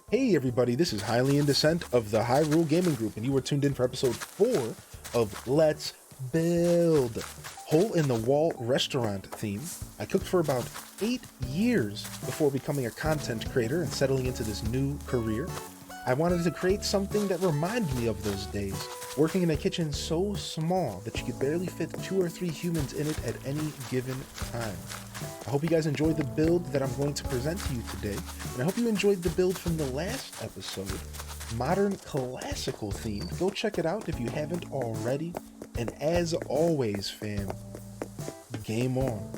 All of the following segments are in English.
Hey everybody, this is HylianDescent of the Hyrule Gaming Group, and you are tuned in for episode 4 of Let's Build. Hole in the Wall restaurant theme. I cooked for about 8 years before becoming a content creator and settling into this new career. I wanted to create something that reminded me of those days, working in a kitchen so small that you could barely fit 2 or 3 humans in it at any given time. I hope you guys enjoyed the build that I'm going to present to you today, and I hope you enjoyed the build from the last episode, Modern Classical themed. Go check it out if you haven't already, and as always, fam, game on.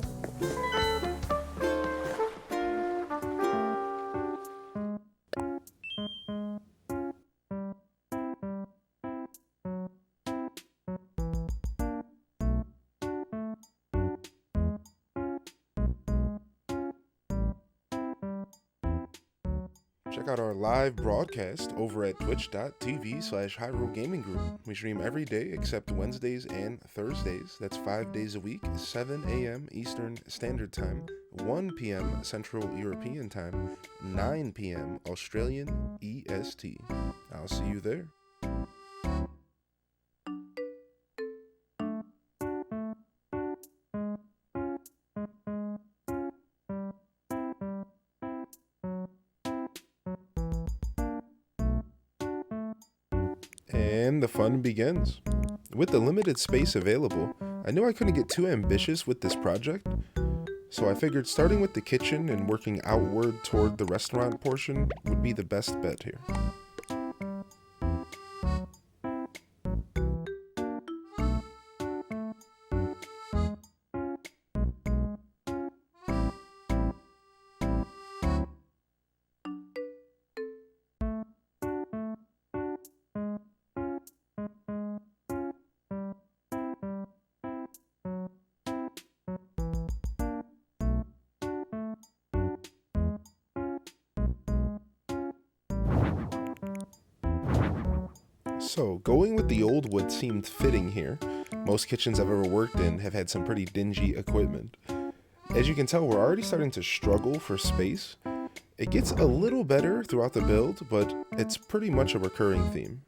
Check out our live broadcast over at twitch.tv/Hyrule Gaming Group. We stream every day except Wednesdays and Thursdays. That's 5 days a week, 7 a.m. Eastern Standard Time, 1 p.m. Central European Time, 9 p.m. Australian EST. I'll see you there. And the fun begins. With the limited space available, I knew I couldn't get too ambitious with this project, so I figured starting with the kitchen and working outward toward the restaurant portion would be the best bet here. So, going with the old wood seemed fitting here. Most kitchens I've ever worked in have had some pretty dingy equipment. As you can tell, we're already starting to struggle for space. It gets a little better throughout the build, but it's pretty much a recurring theme.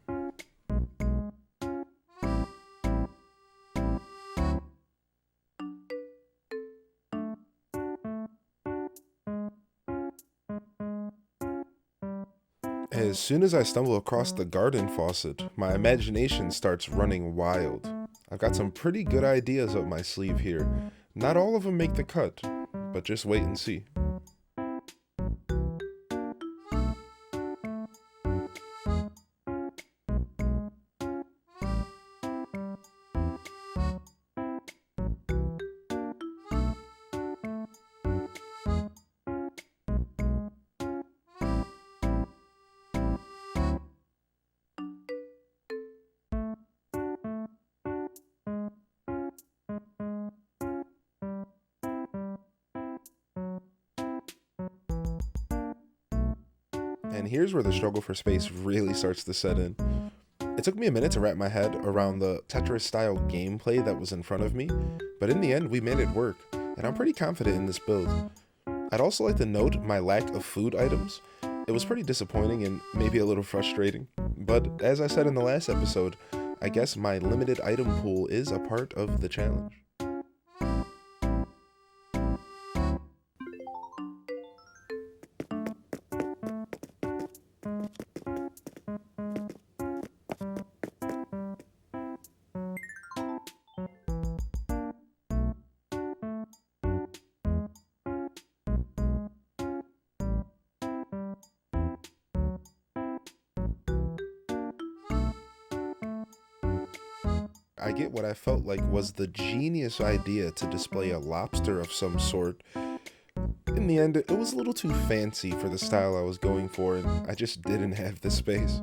As soon as I stumble across the garden faucet, my imagination starts running wild. I've got some pretty good ideas up my sleeve here. Not all of them make the cut, but just wait and see. And here's where the struggle for space really starts to set in. It took me a minute to wrap my head around the Tetris-style gameplay that was in front of me, but in the end we made it work, and I'm pretty confident in this build. I'd also like to note my lack of food items. It was pretty disappointing and maybe a little frustrating, but as I said in the last episode, I guess my limited item pool is a part of the challenge. I get what I felt like was the genius idea to display a lobster of some sort. In the end, it was a little too fancy for the style I was going for, and I just didn't have the space.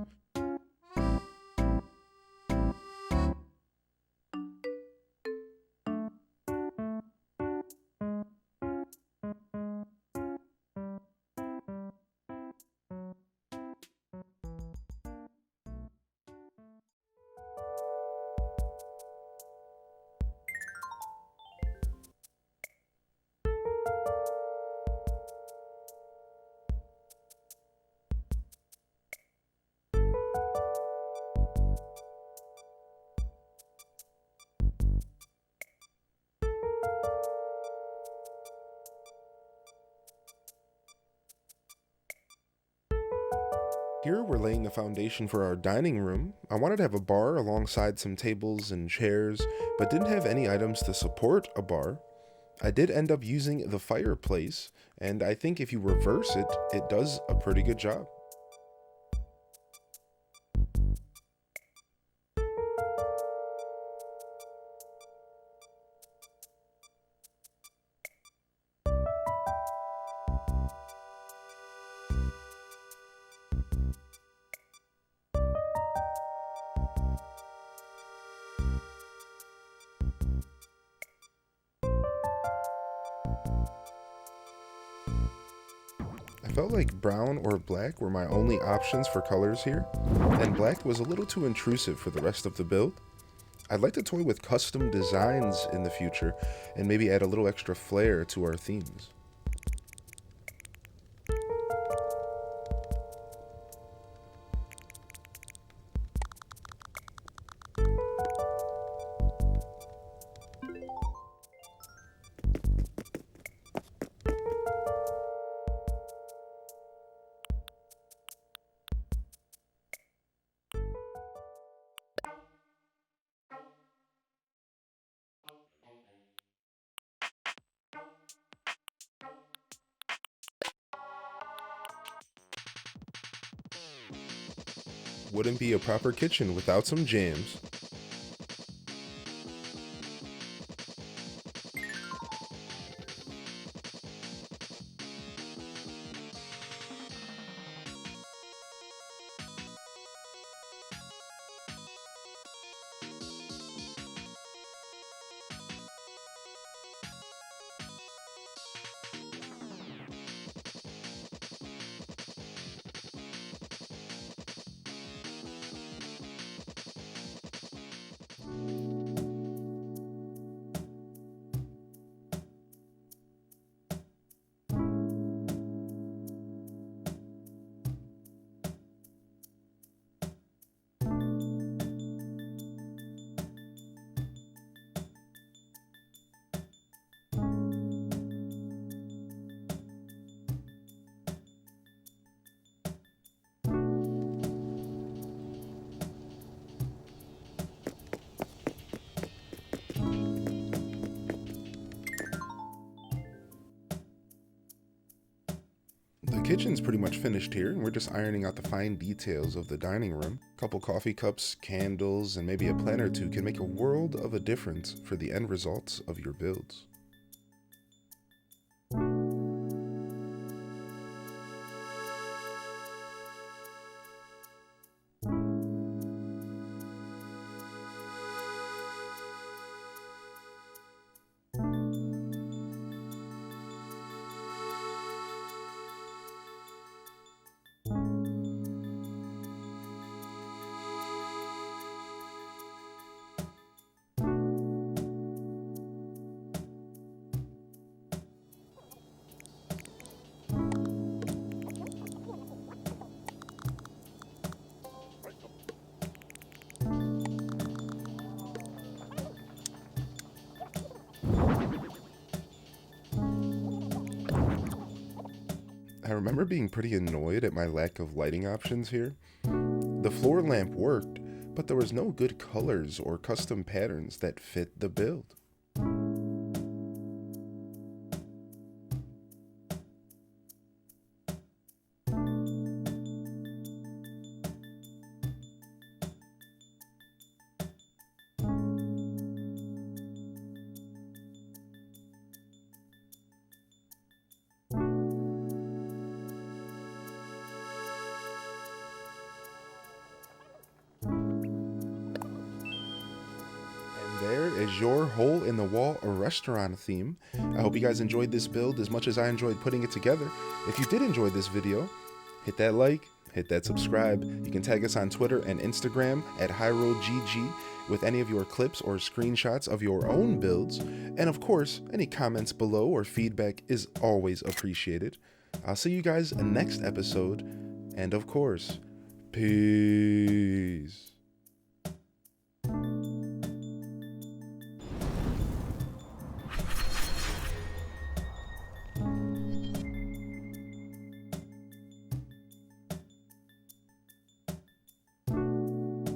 Here we're laying the foundation for our dining room. I wanted to have a bar alongside some tables and chairs, but didn't have any items to support a bar. I did end up using the fireplace, and I think if you reverse it, it does a pretty good job. I felt like brown or black were my only options for colors here, and black was a little too intrusive for the rest of the build. I'd like to toy with custom designs in the future and maybe add a little extra flair to our themes. Wouldn't be a proper kitchen without some jams. The kitchen's pretty much finished here, and we're just ironing out the fine details of the dining room. A couple coffee cups, candles, and maybe a plant or two can make a world of a difference for the end results of your builds. I remember being pretty annoyed at my lack of lighting options here. The floor lamp worked, but there was no good colors or custom patterns that fit the build. There is your hole in the wall restaurant theme. I hope you guys enjoyed this build as much as I enjoyed putting it together. If you did enjoy this video, hit that like, hit that subscribe. You can tag us on Twitter and Instagram at HylianDescent with any of your clips or screenshots of your own builds. And of course, any comments below or feedback is always appreciated. I'll see you guys next episode. And of course, peace.